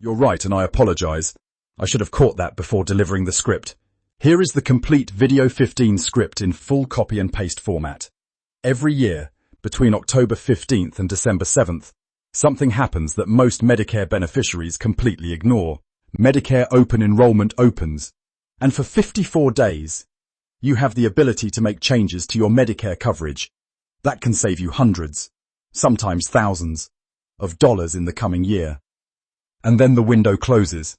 You're right, and I apologize. I should have caught that before delivering the script. Here is the complete Video 15 script in full copy and paste format. Every year, between October 15th and December 7th, something happens that most Medicare beneficiaries completely ignore. Medicare open enrollment opens, and for 54 days, you have the ability to make changes to your Medicare coverage. That can save you hundreds, sometimes thousands, of dollars in the coming year. And then the window closes,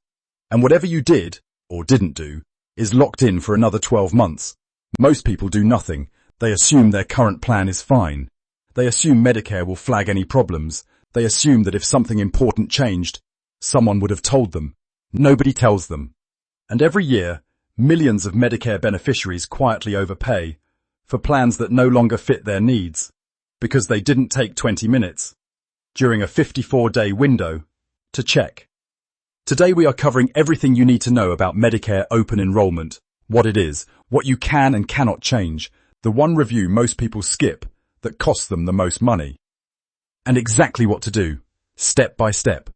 and whatever you did, or didn't do, is locked in for another 12 months. Most people do nothing. They assume their current plan is fine. They assume Medicare will flag any problems. They assume that if something important changed, someone would have told them. Nobody tells them. And every year, millions of Medicare beneficiaries quietly overpay for plans that no longer fit their needs because they didn't take 20 minutes during a 54-day window to check. Today we are covering everything you need to know about Medicare open enrollment, what it is, what you can and cannot change, the one review most people skip that costs them the most money, and exactly what to do, step by step,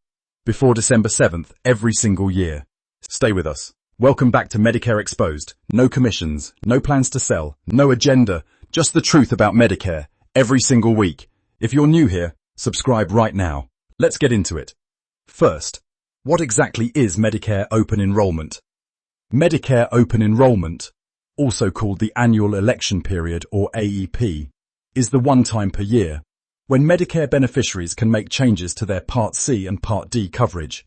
before December 7th every single year. Stay with us. Welcome back to Medicare Exposed. No commissions, no plans to sell, no agenda, just the truth about Medicare, every single week. If you're new here, subscribe right now. Let's get into it. First, what exactly is Medicare open enrollment? Medicare open enrollment, also called the annual election period or AEP, is the one time per year when Medicare beneficiaries can make changes to their Part C and Part D coverage.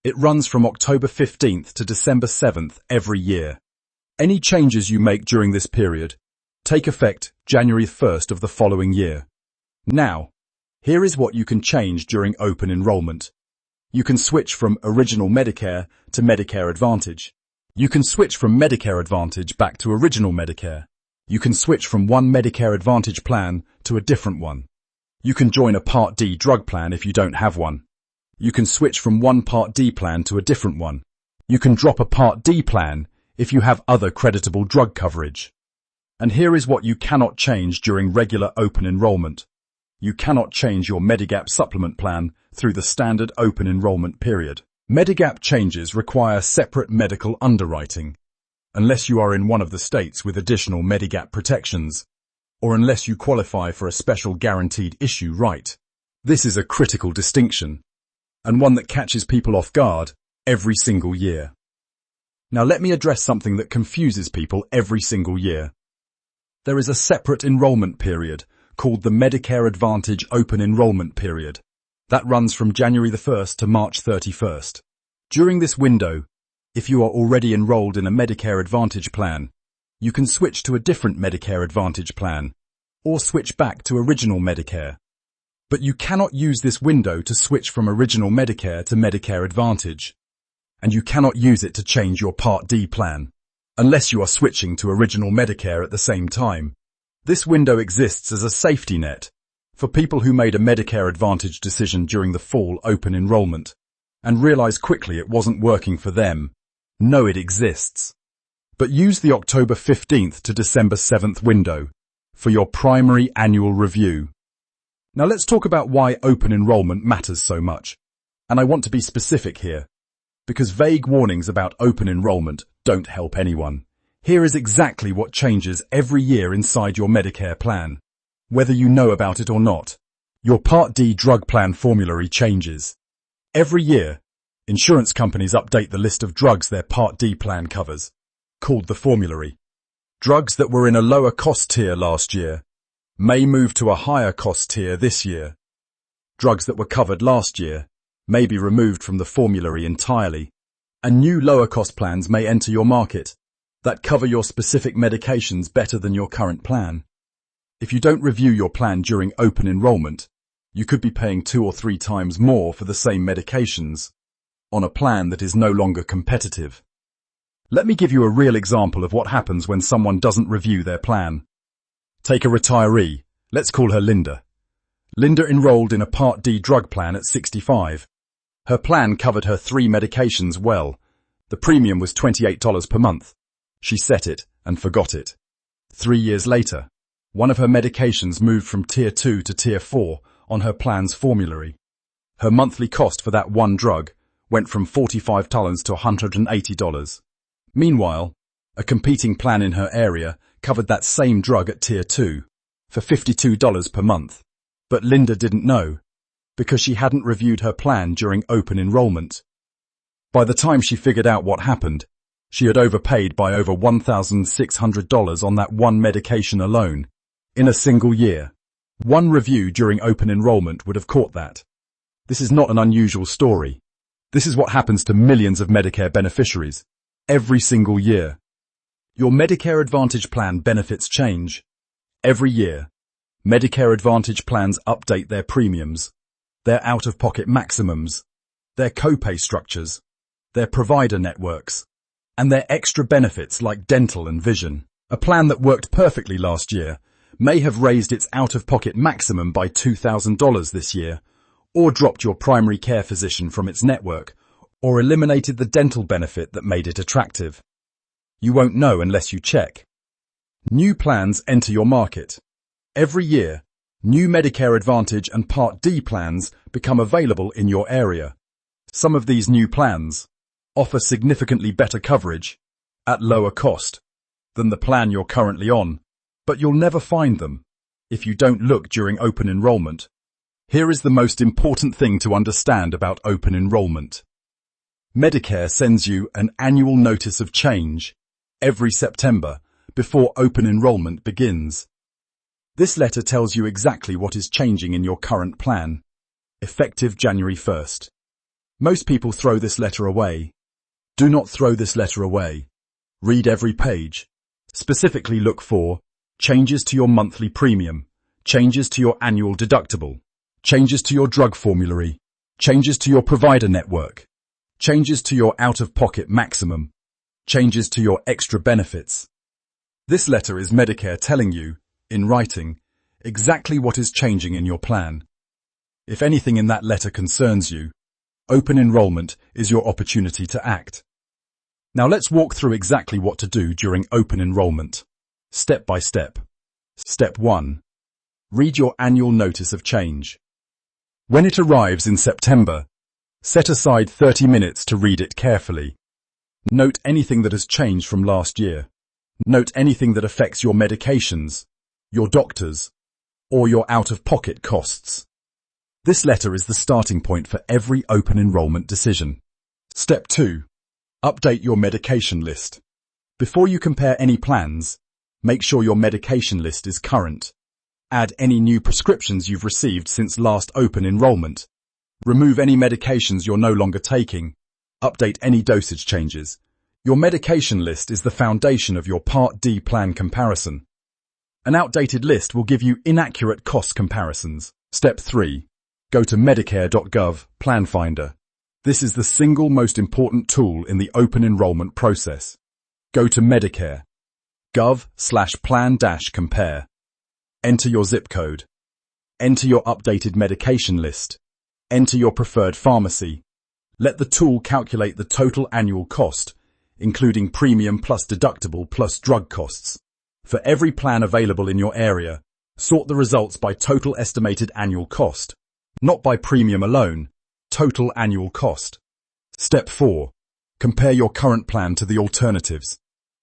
It runs from October 15th to December 7th every year. Any changes you make during this period take effect January 1st of the following year. Now, here is what you can change during open enrollment. You can switch from Original Medicare to Medicare Advantage. You can switch from Medicare Advantage back to Original Medicare. You can switch from one Medicare Advantage plan to a different one. You can join a Part D drug plan if you don't have one. You can switch from one Part D plan to a different one. You can drop a Part D plan if you have other creditable drug coverage. And here is what you cannot change during regular open enrollment. You cannot change your Medigap supplement plan through the standard open enrollment period. Medigap changes require separate medical underwriting, unless you are in one of the states with additional Medigap protections, or unless you qualify for a special guaranteed issue right. This is a critical distinction, and one that catches people off guard every single year. Now let me address something that confuses people every single year. There is a separate enrollment period called the Medicare Advantage Open Enrollment Period. That runs from January the 1st to March 31st. During this window, if you are already enrolled in a Medicare Advantage plan, you can switch to a different Medicare Advantage plan, or switch back to Original Medicare. But you cannot use this window to switch from Original Medicare to Medicare Advantage, and you cannot use it to change your Part D plan, unless you are switching to Original Medicare at the same time. This window exists as a safety net for people who made a Medicare Advantage decision during the fall open enrollment and realize quickly it wasn't working for them. Know it exists. But use the October 15th to December 7th window for your primary annual review. Now let's talk about why open enrollment matters so much. And I want to be specific here, because vague warnings about open enrollment don't help anyone. Here is exactly what changes every year inside your Medicare plan. Whether you know about it or not, your Part D drug plan formulary changes. Every year, insurance companies update the list of drugs their Part D plan covers, called the formulary. Drugs that were in a lower cost tier last year may move to a higher cost tier this year. Drugs that were covered last year may be removed from the formulary entirely, and new lower cost plans may enter your market that cover your specific medications better than your current plan. If you don't review your plan during open enrollment, you could be paying 2 or 3 times more for the same medications on a plan that is no longer competitive. Let me give you a real example of what happens when someone doesn't review their plan. Take a retiree. Let's call her Linda. Linda enrolled in a Part D drug plan at 65. Her plan covered her 3 medications well. The premium was $28 per month. She set it and forgot it. 3 years later, one of her medications moved from Tier 2 to Tier 4 on her plan's formulary. Her monthly cost for that one drug went from $45 to $180. Meanwhile, a competing plan in her area covered that same drug at Tier 2 for $52 per month. But Linda didn't know, because she hadn't reviewed her plan during open enrollment. By the time she figured out what happened, she had overpaid by over $1,600 on that one medication alone, in a single year. One review during open enrollment would have caught that. This is not an unusual story. This is what happens to millions of Medicare beneficiaries, every single year. Your Medicare Advantage plan benefits change. Every year, Medicare Advantage plans update their premiums, their out-of-pocket maximums, their copay structures, their provider networks, and their extra benefits like dental and vision. A plan that worked perfectly last year may have raised its out-of-pocket maximum by $2,000 this year, or dropped your primary care physician from its network, or eliminated the dental benefit that made it attractive. You won't know unless you check. New plans enter your market. Every year, new Medicare Advantage and Part D plans become available in your area. Some of these new plans offer significantly better coverage at lower cost than the plan you're currently on, but you'll never find them if you don't look during open enrollment. Here is the most important thing to understand about open enrollment. Medicare sends you an annual notice of change every September before open enrollment begins. This letter tells you exactly what is changing in your current plan, effective January 1st. Most people throw this letter away. Do not throw this letter away. Read every page. Specifically look for changes to your monthly premium, changes to your annual deductible, changes to your drug formulary, changes to your provider network, changes to your out-of-pocket maximum, changes to your extra benefits. This letter is Medicare telling you, in writing, exactly what is changing in your plan. If anything in that letter concerns you, open enrollment is your opportunity to act. Now let's walk through exactly what to do during open enrollment, step by step. Step 1. Read your annual notice of change. When it arrives in September, set aside 30 minutes to read it carefully. Note anything that has changed from last year. Note anything that affects your medications, your doctors, or your out-of-pocket costs. This letter is the starting point for every open enrollment decision. Step 2. Update your medication list. Before you compare any plans, make sure your medication list is current. Add any new prescriptions you've received since last open enrollment. Remove any medications you're no longer taking. Update any dosage changes. Your medication list is the foundation of your Part D plan comparison. An outdated list will give you inaccurate cost comparisons. Step 3. Go to Medicare.gov Plan Finder. This is the single most important tool in the open enrollment process. Go to Medicare.gov/plan-compare. Enter your zip code. Enter your updated medication list. Enter your preferred pharmacy. Let the tool calculate the total annual cost, including premium plus deductible plus drug costs. For every plan available in your area, sort the results by total estimated annual cost, not by premium alone, total annual cost. Step 4. Compare your current plan to the alternatives.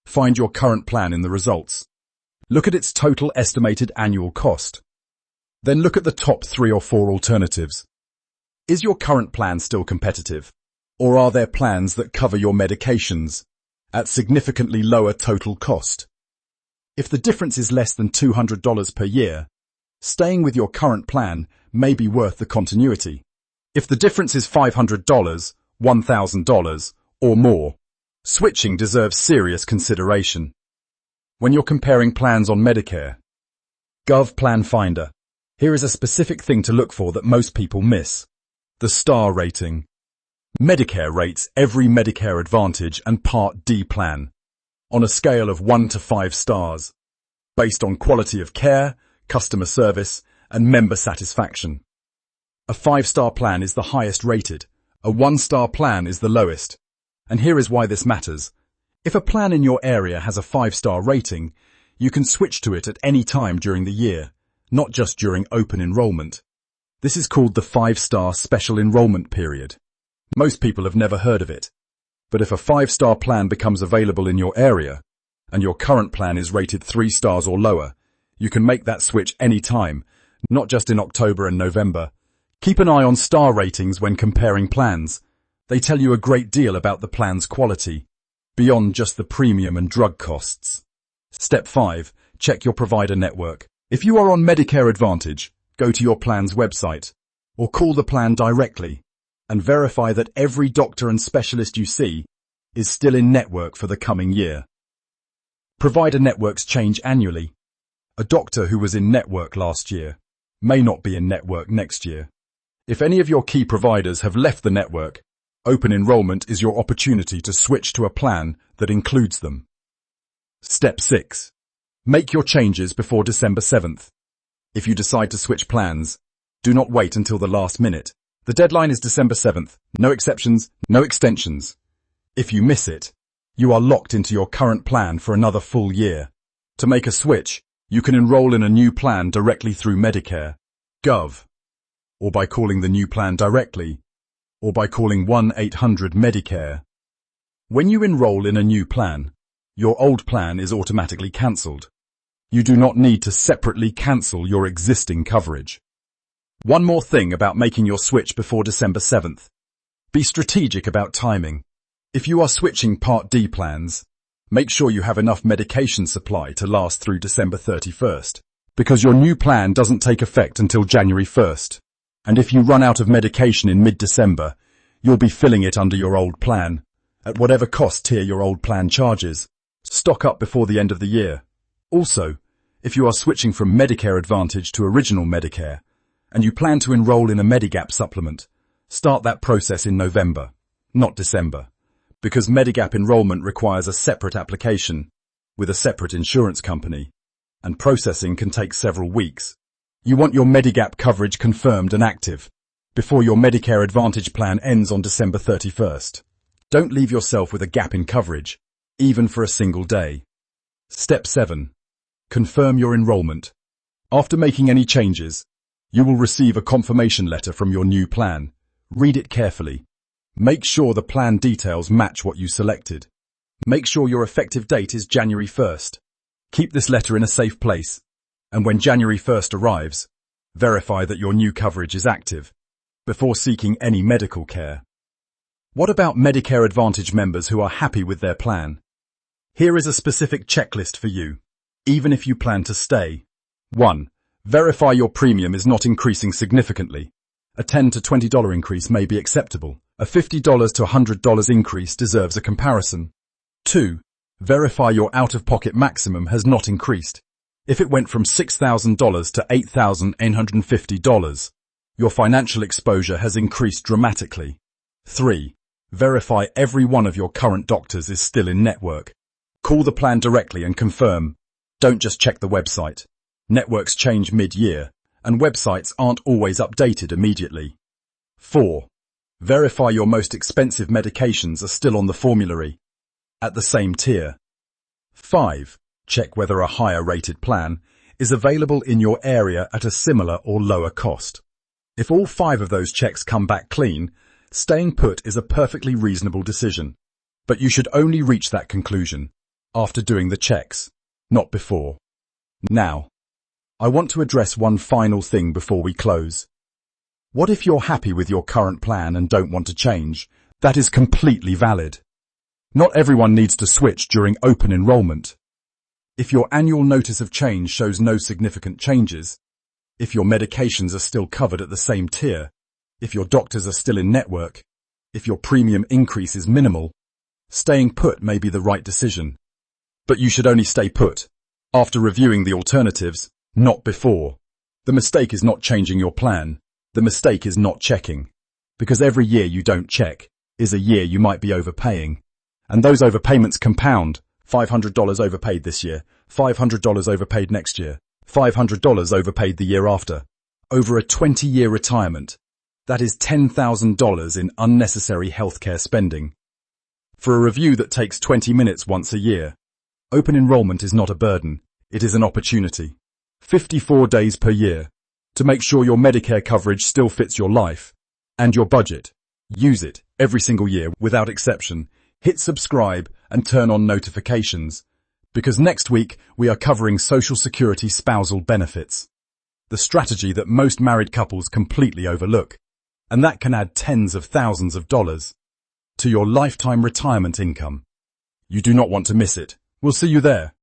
Find your current plan in the results. Look at its total estimated annual cost. Then look at the top 3 or 4 alternatives. Is your current plan still competitive? Or are there plans that cover your medications at significantly lower total cost? If the difference is less than $200 per year, staying with your current plan may be worth the continuity. If the difference is $500, $1,000, or more, switching deserves serious consideration. When you're comparing plans on Medicare.gov Plan Finder, here is a specific thing to look for that most people miss: the star rating. Medicare rates every Medicare Advantage and Part D plan on a scale of 1 to 5 stars, based on quality of care, customer service, and member satisfaction. A 5-star plan is the highest rated, a 1-star plan is the lowest. And here is why this matters. If a plan in your area has a 5-star rating, you can switch to it at any time during the year, not just during open enrollment. This is called the 5-star special enrollment period. Most people have never heard of it. But if a 5-star plan becomes available in your area, and your current plan is rated 3 stars or lower, you can make that switch any time, not just in October and November. Keep an eye on star ratings when comparing plans. They tell you a great deal about the plan's quality, beyond just the premium and drug costs. Step 5. Check your provider network. If you are on Medicare Advantage, go to your plan's website, or call the plan directly, and verify that every doctor and specialist you see is still in network for the coming year. Provider networks change annually. A doctor who was in network last year may not be in network next year. If any of your key providers have left the network, open enrollment is your opportunity to switch to a plan that includes them. Step 6. Make your changes before December 7th. If you decide to switch plans, do not wait until the last minute. The deadline is December 7th. No exceptions, no extensions. If you miss it, you are locked into your current plan for another full year. To make a switch, you can enroll in a new plan directly through Medicare.gov, or by calling the new plan directly, or by calling 1-800-MEDICARE. When you enroll in a new plan, your old plan is automatically cancelled. You do not need to separately cancel your existing coverage. One more thing about making your switch before December 7th. Be strategic about timing. If you are switching Part D plans, make sure you have enough medication supply to last through December 31st, because your new plan doesn't take effect until January 1st. And if you run out of medication in mid-December, you'll be filling it under your old plan, at whatever cost tier your old plan charges. Stock up before the end of the year. Also, if you are switching from Medicare Advantage to Original Medicare, and you plan to enroll in a Medigap supplement, start that process in November, not December, because Medigap enrollment requires a separate application with a separate insurance company, and processing can take several weeks. You want your Medigap coverage confirmed and active before your Medicare Advantage plan ends on December 31st. Don't leave yourself with a gap in coverage, even for a single day. Step 7. Confirm your enrollment. After making any changes, you will receive a confirmation letter from your new plan. Read it carefully. Make sure the plan details match what you selected. Make sure your effective date is January 1st. Keep this letter in a safe place, and when January 1st arrives, verify that your new coverage is active before seeking any medical care. What about Medicare Advantage members who are happy with their plan? Here is a specific checklist for you, even if you plan to stay. 1. Verify your premium is not increasing significantly. A $10 to $20 increase may be acceptable. A $50 to $100 increase deserves a comparison. 2. Verify your out-of-pocket maximum has not increased. If it went from $6,000 to $8,850, your financial exposure has increased dramatically. 3. Verify every one of your current doctors is still in network. Call the plan directly and confirm. Don't just check the website. Networks change mid-year, and websites aren't always updated immediately. 4. Verify your most expensive medications are still on the formulary, at the same tier. 5. Check whether a higher-rated plan is available in your area at a similar or lower cost. If all 5 of those checks come back clean, staying put is a perfectly reasonable decision. But you should only reach that conclusion after doing the checks, not before. Now, I want to address one final thing before we close. What if you're happy with your current plan and don't want to change? That is completely valid. Not everyone needs to switch during open enrollment. If your annual notice of change shows no significant changes, if your medications are still covered at the same tier, if your doctors are still in network, if your premium increase is minimal, staying put may be the right decision. But you should only stay put after reviewing the alternatives, not before. The mistake is not changing your plan. The mistake is not checking. Because every year you don't check is a year you might be overpaying. And those overpayments compound. $500 overpaid this year, $500 overpaid next year, $500 overpaid the year after. Over a 20-year retirement, that is $10,000 in unnecessary healthcare spending. For a review that takes 20 minutes once a year, open enrollment is not a burden, it is an opportunity. 54 days per year, to make sure your Medicare coverage still fits your life and your budget. Use it every single year without exception. Hit subscribe and turn on notifications, because next week we are covering Social Security spousal benefits, the strategy that most married couples completely overlook, and that can add tens of thousands of dollars to your lifetime retirement income. You do not want to miss it. We'll see you there.